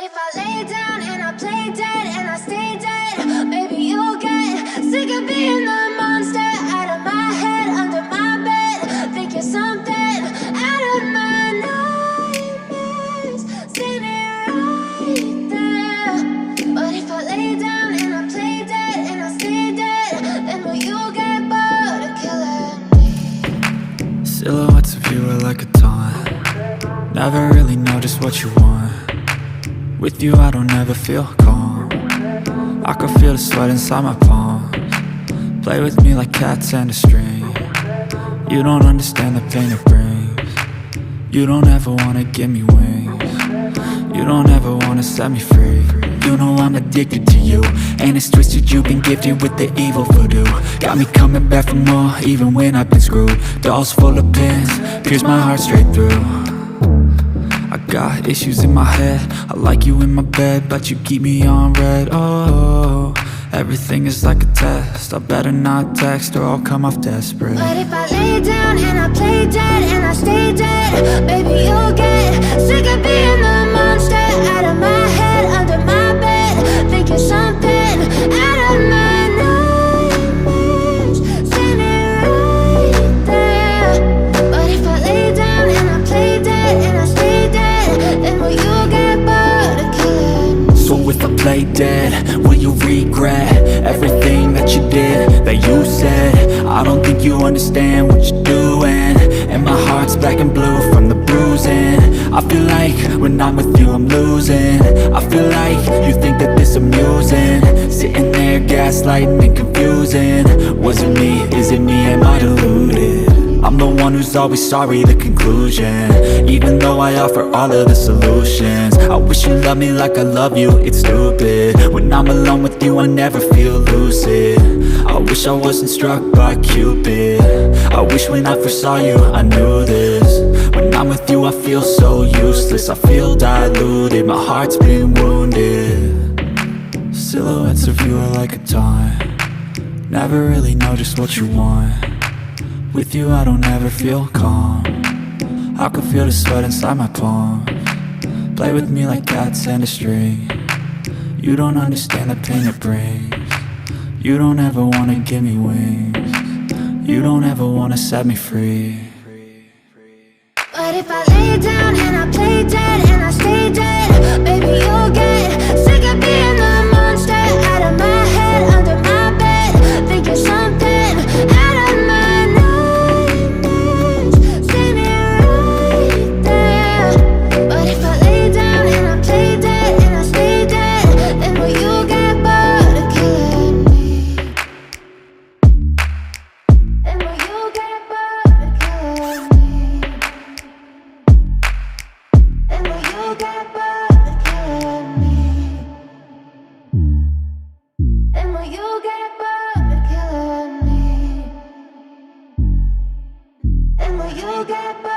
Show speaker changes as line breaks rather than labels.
if I lay down and I play dead and I stay dead, maybe you'll get sick of being the monster out of my head, under my bed. Think you're something out of my nightmares, standing right there. But if I lay down and I play dead and I stay dead, then will you get bored of killing me?
Silhouettes of you are like a taunt. Never really know just what you want. With you I don't ever feel calm. I can feel the sweat inside my palms. Play with me like cats and a string. You don't understand the pain it brings. You don't ever wanna give me wings. You don't ever wanna set me free. You know I'm addicted to you, and it's twisted you've been gifted with the evil voodoo. Got me coming back for more even when I've been screwed. Dolls full of pins, pierce my heart straight through. I got issues in my head, I like you in my bed, but you keep me on red. Oh, everything is like a test, I better not text or I'll come off desperate.
But if I lay down and I play dead and I stay dead, baby you'll get sick of being the monster out of my head, under my bed. Think you're something out of my nightmares, standing right there. But if I lay down and I play dead and I stay dead, then will you get bored of killing me?
So if I play dead, will you regret everything that you did, that you said? I don't think you understand what you're doing, and my heart's black and blue from the bruising. I feel like when I'm with you I'm losing. I feel like you think that this amusing, sitting there gaslighting and confusing. Was it me? Is it me? Am I deluded? I'm the one who's always sorry, the conclusion. Even though I offer all of the solutions, I wish you loved me like I love you, it's stupid. When I'm alone with you I never feel lucid. I wish I wasn't struck by Cupid. I wish when I first saw you I knew this. When I'm with you I feel so useless, I feel diluted, my heart's been wounded. Silhouettes of you are like a taunt. Never really know just what you want. With you I don't ever feel calm. I can feel the sweat inside my palms. Play with me like cats and a string. You don't understand the pain it brings. You don't ever wanna give me wings. You don't ever wanna set me free.
But if I lay down and I play dead and I stay dead, baby you'll get sick of being the monster out of my head, under my bed. Think you're something out of my nightmares, standing right there. But if I lay down and I play dead and I stay dead, then will you get bored of killing me? Then will you get bored of killing me? And will you get bored of killing me? And will you get bored of killing me? And will you get bored?